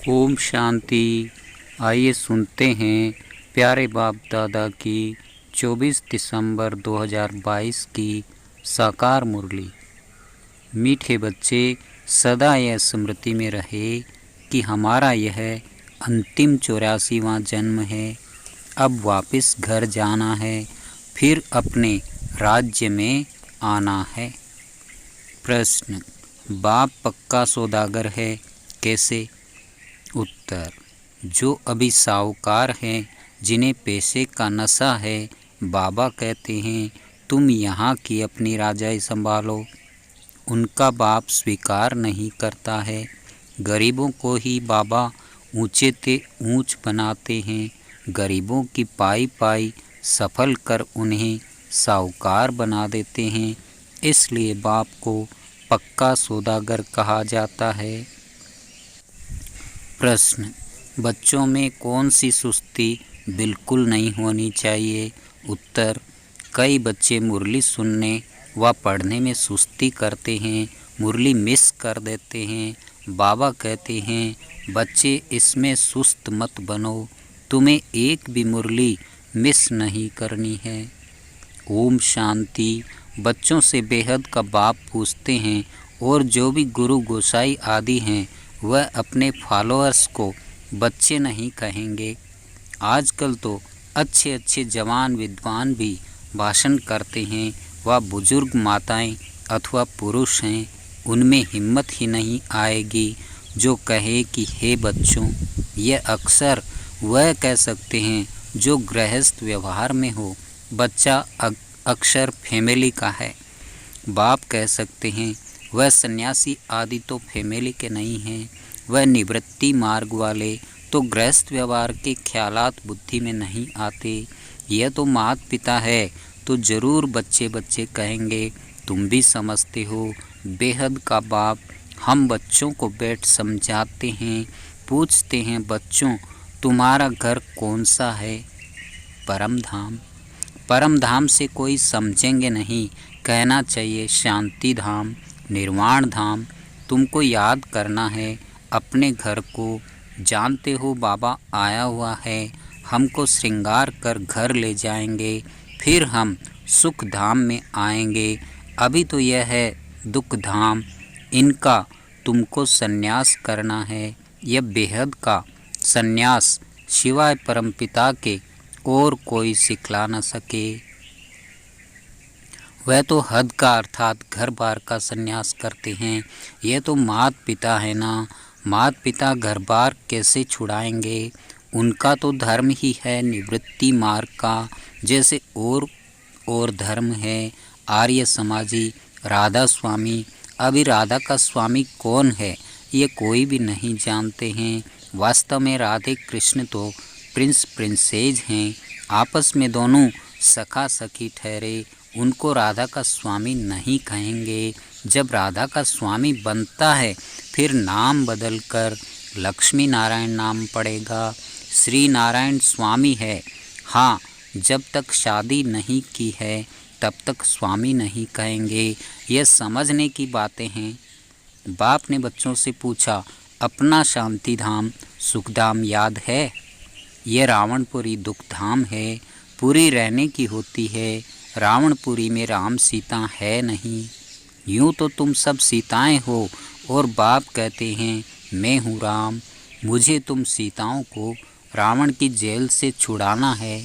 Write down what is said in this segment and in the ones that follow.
ओम शांति। आइए सुनते हैं प्यारे बाप दादा की 24 दिसंबर 2022 की साकार मुरली। मीठे बच्चे, सदा यह स्मृति में रहे कि हमारा यह अंतिम 84वां जन्म है। अब वापस घर जाना है, फिर अपने राज्य में आना है। प्रश्न: बाप पक्का सौदागर है, कैसे? उत्तर: जो अभी साहूकार हैं, जिन्हें पैसे का नशा है, बाबा कहते हैं तुम यहाँ की अपनी राजाई संभालो। उनका बाप स्वीकार नहीं करता है। गरीबों को ही बाबा ऊंचे ते ऊंच बनाते हैं। गरीबों की पाई पाई सफल कर उन्हें साहूकार बना देते हैं। इसलिए बाप को पक्का सौदागर कहा जाता है। प्रश्न: बच्चों में कौन सी सुस्ती बिल्कुल नहीं होनी चाहिए? उत्तर: कई बच्चे मुरली सुनने व पढ़ने में सुस्ती करते हैं, मुरली मिस कर देते हैं। बाबा कहते हैं बच्चे इसमें सुस्त मत बनो, तुम्हें एक भी मुरली मिस नहीं करनी है। ओम शांति। बच्चों से बेहद का बाप पूछते हैं और जो भी गुरु गोसाई आदि हैं वह अपने फॉलोअर्स को बच्चे नहीं कहेंगे। आजकल तो अच्छे अच्छे जवान विद्वान भी भाषण करते हैं। वह बुजुर्ग माताएं अथवा पुरुष हैं, उनमें हिम्मत ही नहीं आएगी जो कहे कि हे बच्चों। यह अक्सर वह कह सकते हैं जो गृहस्थ व्यवहार में हो। बच्चा अक्सर फैमिली का है। बाप कह सकते हैं वह सन्यासी आदि तो फैमिली के नहीं हैं, वह निवृत्ति मार्ग वाले तो गृहस्थ व्यवहार के ख्यालात बुद्धि में नहीं आते। यह तो माता पिता है तो ज़रूर बच्चे बच्चे कहेंगे। तुम भी समझते हो बेहद का बाप हम बच्चों को बैठ समझाते हैं, पूछते हैं बच्चों तुम्हारा घर कौन सा है? परम धाम। परम धाम से कोई समझेंगे नहीं, कहना चाहिए शांति धाम, निर्वाण धाम। तुमको याद करना है अपने घर को। जानते हो बाबा आया हुआ है, हमको श्रृंगार कर घर ले जाएंगे, फिर हम सुख धाम में आएंगे। अभी तो यह है दुख धाम, इनका तुमको संन्यास करना है। यह बेहद का संन्यास शिवाय परमपिता के और कोई सिखला न सके। वह तो हद का अर्थात घर बार का संन्यास करते हैं। यह तो माता पिता है ना, माता पिता घर बार कैसे छुड़ाएंगे? उनका तो धर्म ही है निवृत्ति मार्ग का, जैसे और धर्म है आर्य समाजी, राधा स्वामी। अभी राधा का स्वामी कौन है ये कोई भी नहीं जानते हैं। वास्तव में राधे कृष्ण तो प्रिंस प्रिंसेज हैं, आपस में दोनों सखा सखी ठहरे। उनको राधा का स्वामी नहीं कहेंगे। जब राधा का स्वामी बनता है फिर नाम बदलकर लक्ष्मी नारायण नाम पड़ेगा। श्री नारायण स्वामी है। हाँ, जब तक शादी नहीं की है तब तक स्वामी नहीं कहेंगे। यह समझने की बातें हैं। बाप ने बच्चों से पूछा अपना शांति धाम सुखधाम याद है? यह रावणपुरी दुख धाम है, पूरी रहने की होती है। रावणपुरी में राम सीता है नहीं। यूँ तो तुम सब सीताएं हो और बाप कहते हैं मैं हूँ राम। मुझे तुम सीताओं को रावण की जेल से छुड़ाना है।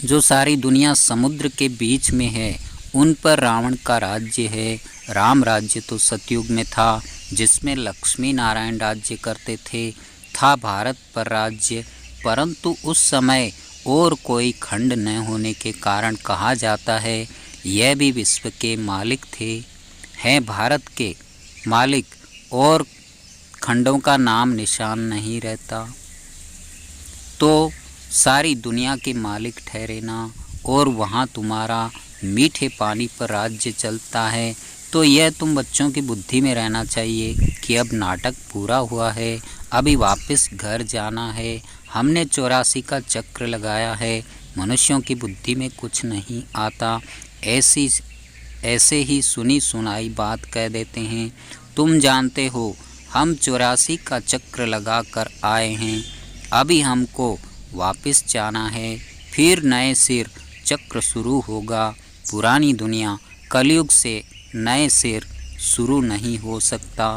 जो सारी दुनिया समुद्र के बीच में है उन पर रावण का राज्य है। राम राज्य तो सतयुग में था जिसमें लक्ष्मी नारायण राज्य करते थे। था भारत पर राज्य, परंतु उस समय और कोई खंड न होने के कारण कहा जाता है यह भी विश्व के मालिक थे। हैं भारत के मालिक और खंडों का नाम निशान नहीं रहता, तो सारी दुनिया के मालिक ठहरे ना। और वहाँ तुम्हारा मीठे पानी पर राज्य चलता है। तो यह तुम बच्चों की बुद्धि में रहना चाहिए कि अब नाटक पूरा हुआ है, अभी वापस घर जाना है। हमने 84 का चक्र लगाया है। मनुष्यों की बुद्धि में कुछ नहीं आता, ऐसे ही सुनी सुनाई बात कह देते हैं। तुम जानते हो हम 84 का चक्र लगा कर आए हैं, अभी हमको वापस जाना है, फिर नए सिर चक्र शुरू होगा। पुरानी दुनिया कलयुग से नए सिर शुरू नहीं हो सकता,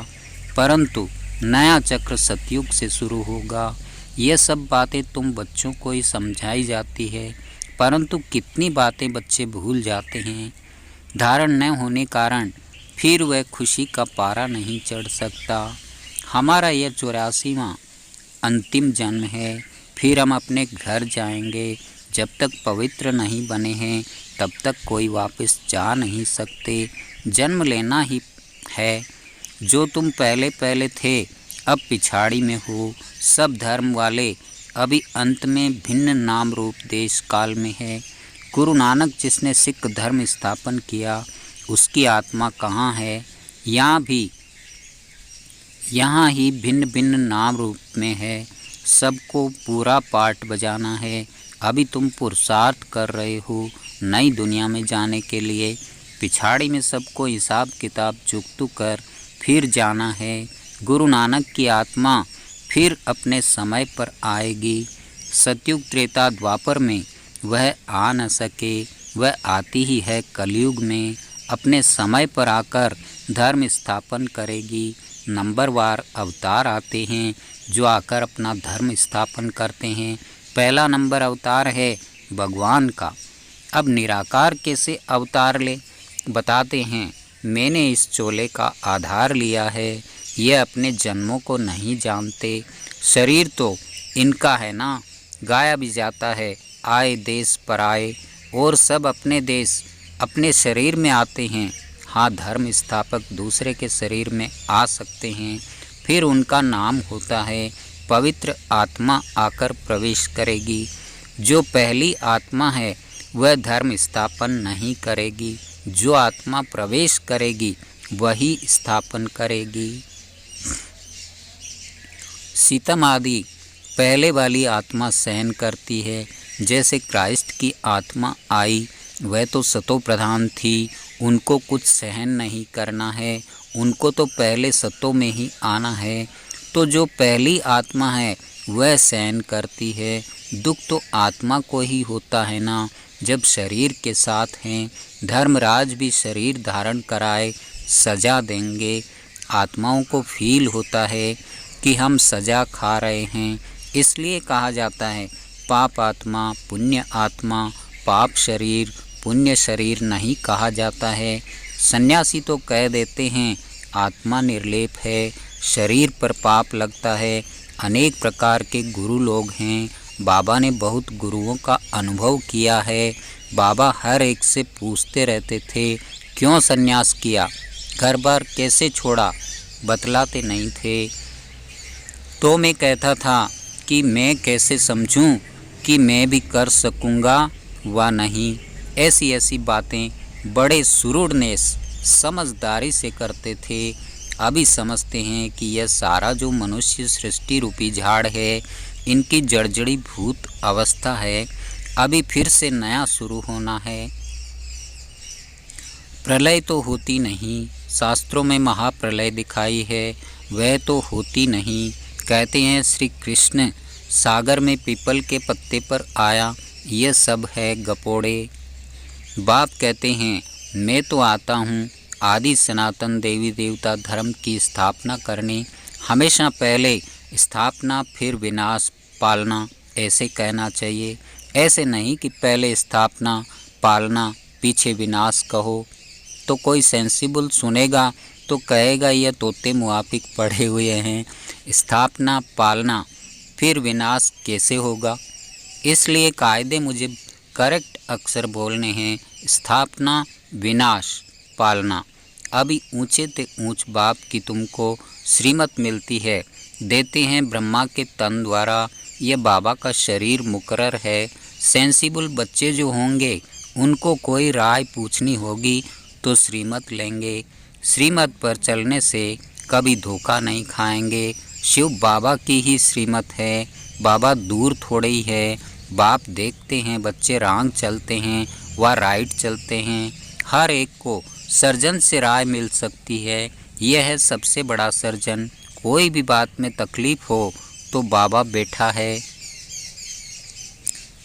परंतु नया चक्र सतयुग से शुरू होगा। ये सब बातें तुम बच्चों को ही समझाई जाती है, परंतु कितनी बातें बच्चे भूल जाते हैं। धारण न होने कारण फिर वह खुशी का पारा नहीं चढ़ सकता। हमारा यह 84वां अंतिम जन्म है, फिर हम अपने घर जाएंगे। जब तक पवित्र नहीं बने हैं तब तक कोई वापस जा नहीं सकते। जन्म लेना ही है। जो तुम पहले पहले थे अब पिछाड़ी में हो। सब धर्म वाले अभी अंत में भिन्न नाम रूप देश काल में है। गुरु नानक जिसने सिख धर्म स्थापन किया उसकी आत्मा कहाँ है? यहाँ ही भिन्न भिन्न नाम रूप में है। सबको पूरा पाठ बजाना है। अभी तुम पुरुषार्थ कर रहे हो नई दुनिया में जाने के लिए। पिछाड़ी में सबको हिसाब किताब चुकतू कर फिर जाना है। गुरु नानक की आत्मा फिर अपने समय पर आएगी। सतयुग त्रेता द्वापर में वह आ न सके, वह आती ही है कलयुग में। अपने समय पर आकर धर्म स्थापन करेगी। नंबरवार अवतार आते हैं जो आकर अपना धर्म स्थापन करते हैं। पहला नंबर अवतार है भगवान का। अब निराकार कैसे अवतार ले बताते हैं। मैंने इस चोले का आधार लिया है। ये अपने जन्मों को नहीं जानते। शरीर तो इनका है ना, गाया भी जाता है आए देश पर आए, और सब अपने देश अपने शरीर में आते हैं। हाँ, धर्म स्थापक दूसरे के शरीर में आ सकते हैं, फिर उनका नाम होता है पवित्र आत्मा आकर प्रवेश करेगी। जो पहली आत्मा है वह धर्म स्थापन नहीं करेगी। जो आत्मा प्रवेश करेगी वही स्थापन करेगी। सीतम आदि पहले वाली आत्मा सहन करती है। जैसे क्राइस्ट की आत्मा आई, वह तो सतो प्रधान थी, उनको कुछ सहन नहीं करना है। उनको तो पहले सतों में ही आना है। तो जो पहली आत्मा है वह सहन करती है। दुख तो आत्मा को ही होता है ना, जब शरीर के साथ हैं। धर्मराज भी शरीर धारण कराए सजा देंगे। आत्माओं को फील होता है कि हम सजा खा रहे हैं, इसलिए कहा जाता है पाप आत्मा पुण्य आत्मा। पाप शरीर पुण्य शरीर नहीं कहा जाता है। सन्यासी तो कह देते हैं आत्मा निर्लेप है, शरीर पर पाप लगता है। अनेक प्रकार के गुरु लोग हैं। बाबा ने बहुत गुरुओं का अनुभव किया है। बाबा हर एक से पूछते रहते थे क्यों सन्यास किया, घर बार कैसे छोड़ा, बतलाते नहीं थे। तो मैं कहता था कि मैं कैसे समझूं कि मैं भी कर सकूंगा व नहीं। ऐसी ऐसी बातें बड़े सुरूढ़ समझदारी से करते थे। अभी समझते हैं कि यह सारा जो मनुष्य सृष्टि रूपी झाड़ है, इनकी जड़जड़ी भूत अवस्था है। अभी फिर से नया शुरू होना है। प्रलय तो होती नहीं। शास्त्रों में महाप्रलय दिखाई है, वह तो होती नहीं। कहते हैं श्री कृष्ण सागर में पीपल के पत्ते पर आया, यह सब है गपोड़े। बाप कहते हैं मैं तो आता हूँ आदि सनातन देवी देवता धर्म की स्थापना करने। हमेशा पहले स्थापना फिर विनाश पालना, ऐसे कहना चाहिए। ऐसे नहीं कि पहले स्थापना पालना पीछे विनाश कहो, तो कोई सेंसिबल सुनेगा तो कहेगा यह तोते मुआफिक पड़े हुए हैं। स्थापना पालना फिर विनाश कैसे होगा? इसलिए कायदे मुझे करेक्ट अक्षर बोलने हैं। स्थापना विनाश पालना। अभी ऊंचे ते ऊंच बाप की तुमको श्रीमत मिलती है, देते हैं ब्रह्मा के तन द्वारा। यह बाबा का शरीर मुकर्रर है। सेंसिबल बच्चे जो होंगे उनको कोई राय पूछनी होगी तो श्रीमत लेंगे। श्रीमत पर चलने से कभी धोखा नहीं खाएंगे। शिव बाबा की ही श्रीमत है। बाबा दूर थोड़े ही है। बाप देखते हैं बच्चे रांग चलते हैं व राइट चलते हैं। हर एक को सर्जन से राय मिल सकती है। यह है सबसे बड़ा सर्जन। कोई भी बात में तकलीफ हो तो बाबा बैठा है।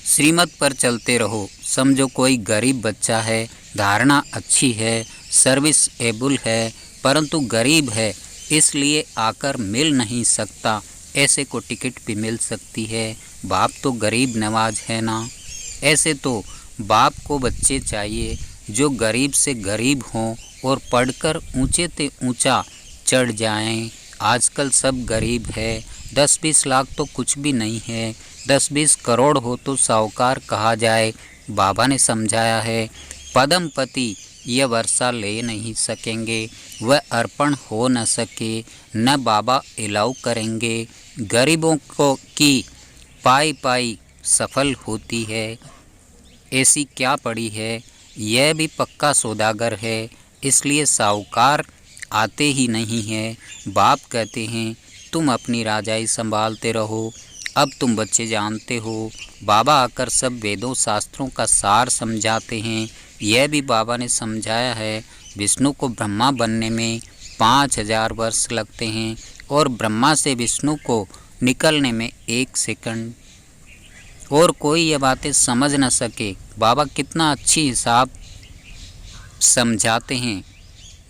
श्रीमत पर चलते रहो। समझो कोई गरीब बच्चा है, धारणा अच्छी है, सर्विस एबल है, परंतु गरीब है इसलिए आकर मिल नहीं सकता, ऐसे को टिकट भी मिल सकती है। बाप तो गरीब नवाज है ना। ऐसे तो बाप को बच्चे चाहिए जो गरीब से गरीब हों और पढ़कर ऊंचे ते ऊंचा चढ़ जाएं। आजकल सब गरीब है। 10-20 लाख तो कुछ भी नहीं है। 10-20 करोड़ हो तो साहूकार कहा जाए। बाबा ने समझाया है, पदमपति यह वर्षा ले नहीं सकेंगे, वह अर्पण हो न सके, न बाबा अलाउ करेंगे। गरीबों को की पाई पाई सफल होती है, ऐसी क्या पड़ी है। यह भी पक्का सौदागर है, इसलिए साहूकार आते ही नहीं है। बाप कहते हैं तुम अपनी राजाई संभालते रहो, अब तुम बच्चे जानते हो। बाबा आकर सब वेदों शास्त्रों का सार समझाते हैं। यह भी बाबा ने समझाया है, विष्णु को ब्रह्मा बनने में 5000 वर्ष लगते हैं और ब्रह्मा से विष्णु को निकलने में 1 सेकंड। और कोई ये बातें समझ न सके। बाबा कितना अच्छी हिसाब समझाते हैं।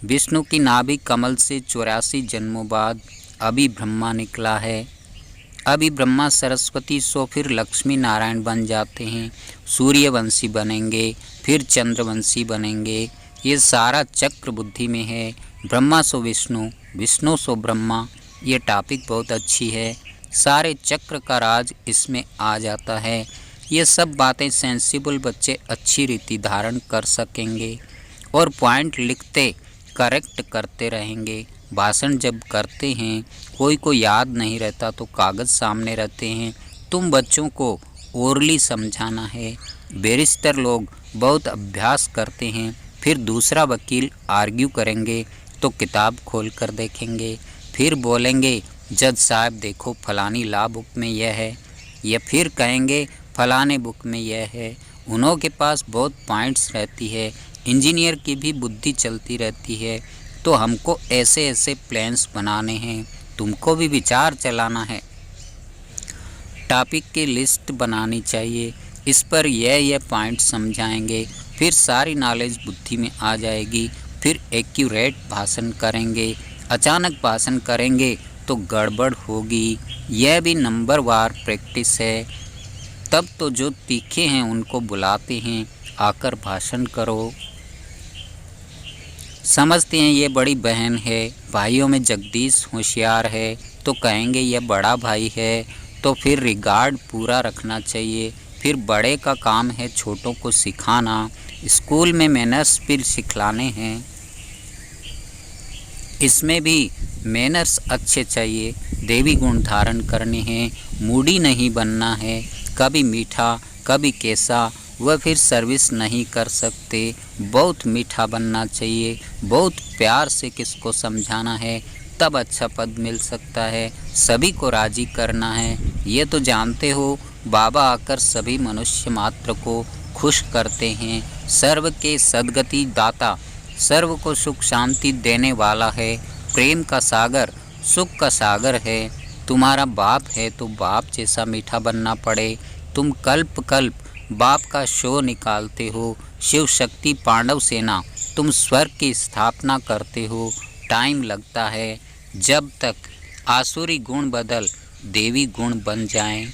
विष्णु की नाभि कमल से 84 जन्मों बाद अभी ब्रह्मा निकला है। अभी ब्रह्मा सरस्वती सो फिर लक्ष्मी नारायण बन जाते हैं, सूर्यवंशी बनेंगे, फिर चंद्रवंशी बनेंगे। ये सारा चक्र बुद्धि में है। ब्रह्मा सो विष्णु, विष्णु सो ब्रह्मा। ये टॉपिक बहुत अच्छी है। सारे चक्र का राज इसमें आ जाता है। ये सब बातें सेंसिबल बच्चे अच्छी रीति धारण कर सकेंगे और पॉइंट लिखते करेक्ट करते रहेंगे। भाषण जब करते हैं कोई को याद नहीं रहता तो कागज़ सामने रहते हैं। तुम बच्चों को ओरली समझाना है। बैरिस्टर लोग बहुत अभ्यास करते हैं, फिर दूसरा वकील आर्ग्यू करेंगे तो किताब खोल कर देखेंगे, फिर बोलेंगे जज साहब देखो फलानी लॉ बुक में यह है, या फिर कहेंगे फलाने बुक में यह है। उन्हों के पास बहुत पॉइंट्स रहती है। इंजीनियर की भी बुद्धि चलती रहती है। तो हमको ऐसे ऐसे प्लान्स बनाने हैं, तुमको भी विचार चलाना है। टॉपिक की लिस्ट बनानी चाहिए, इस पर यह पॉइंट समझाएंगे, फिर सारी नॉलेज बुद्धि में आ जाएगी। फिर एक्यूरेट भाषण करेंगे। अचानक भाषण करेंगे तो गड़बड़ होगी। यह भी नंबर वार प्रैक्टिस है। तब तो जो तीखे हैं उनको बुलाते हैं, आकर भाषण करो। समझते हैं ये बड़ी बहन है, भाइयों में जगदीश होशियार है तो कहेंगे यह बड़ा भाई है, तो फिर रिगार्ड पूरा रखना चाहिए। फिर बड़े का काम है छोटों को सिखाना। स्कूल में मैनर्स भी सिखलाने हैं, इसमें भी मैनर्स अच्छे चाहिए। देवी गुण धारण करने हैं, मूडी नहीं बनना है। कभी मीठा कभी कैसा, वह फिर सर्विस नहीं कर सकते। बहुत मीठा बनना चाहिए, बहुत प्यार से किसको समझाना है, तब अच्छा पद मिल सकता है। सभी को राजी करना है। ये तो जानते हो बाबा आकर सभी मनुष्य मात्र को खुश करते हैं। सर्व के सद्गति दाता, सर्व को सुख शांति देने वाला है। प्रेम का सागर, सुख का सागर है। तुम्हारा बाप है तो बाप जैसा मीठा बनना पड़े। तुम कल्प कल्प बाप का शो निकालते हो। शिव शक्ति पांडव सेना, तुम स्वर्ग की स्थापना करते हो। टाइम लगता है जब तक आसुरी गुण बदल देवी गुण बन जाएं।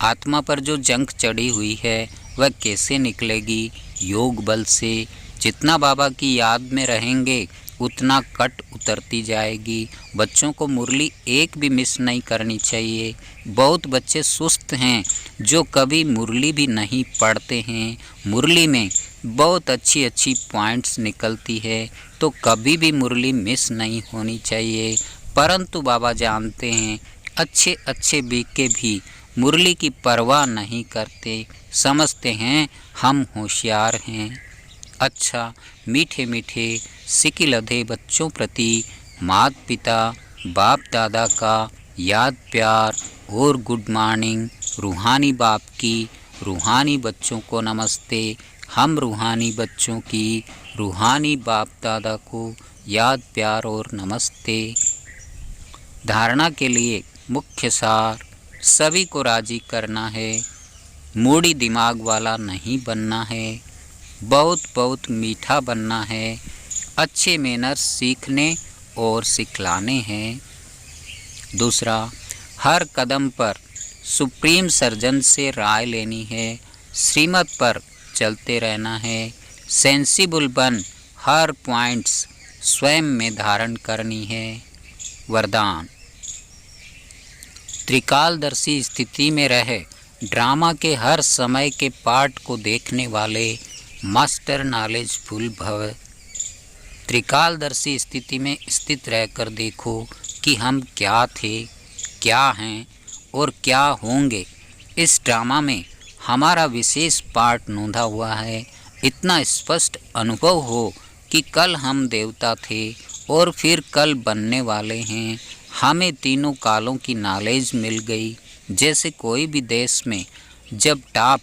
आत्मा पर जो जंग चढ़ी हुई है वह कैसे निकलेगी? योग बल से। जितना बाबा की याद में रहेंगे उतना कट उतरती जाएगी। बच्चों को मुरली एक भी मिस नहीं करनी चाहिए। बहुत बच्चे सुस्त हैं जो कभी मुरली भी नहीं पढ़ते हैं। मुरली में बहुत अच्छी अच्छी पॉइंट्स निकलती है, तो कभी भी मुरली मिस नहीं होनी चाहिए। परंतु बाबा जानते हैं अच्छे अच्छे बीके भी मुरली की परवाह नहीं करते, समझते हैं हम होशियार हैं। अच्छा, मीठे मीठे सिकिलधे बच्चों प्रति माता पिता बाप दादा का याद प्यार और गुड मॉर्निंग। रूहानी बाप की रूहानी बच्चों को नमस्ते। हम रूहानी बच्चों की रूहानी बाप दादा को याद प्यार और नमस्ते। धारणा के लिए मुख्य सार सभी को राजी करना है, मूडी दिमाग वाला नहीं बनना है, बहुत बहुत मीठा बनना है, अच्छे मैनर्स सीखने और सिखलाने हैं। दूसरा, हर कदम पर सुप्रीम सर्जन से राय लेनी है, श्रीमत पर चलते रहना है, सेंसिबल बन हर पॉइंट्स स्वयं में धारण करनी है। वरदान, त्रिकालदर्शी स्थिति में रहे ड्रामा के हर समय के पार्ट को देखने वाले मास्टर नॉलेजफुल भव। त्रिकालदर्शी स्थिति में स्थित रहकर देखो कि हम क्या थे, क्या हैं और क्या होंगे। इस ड्रामा में हमारा विशेष पार्ट नोंधा हुआ है। इतना स्पष्ट अनुभव हो कि कल हम देवता थे और फिर कल बनने वाले हैं। हमें तीनों कालों की नॉलेज मिल गई। जैसे कोई भी देश में जब टॉप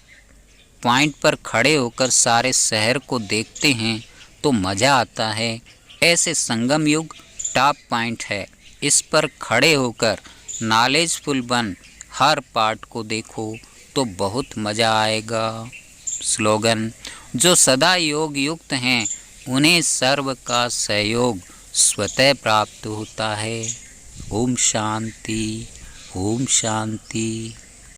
पॉइंट पर खड़े होकर सारे शहर को देखते हैं तो मज़ा आता है, ऐसे संगम युग टॉप पॉइंट है। इस पर खड़े होकर नॉलेजफुल बन हर पार्ट को देखो तो बहुत मज़ा आएगा। स्लोगन, जो सदा योग युक्त हैं उन्हें सर्व का सहयोग स्वतः प्राप्त होता है। ओम शांति, ओम शांति।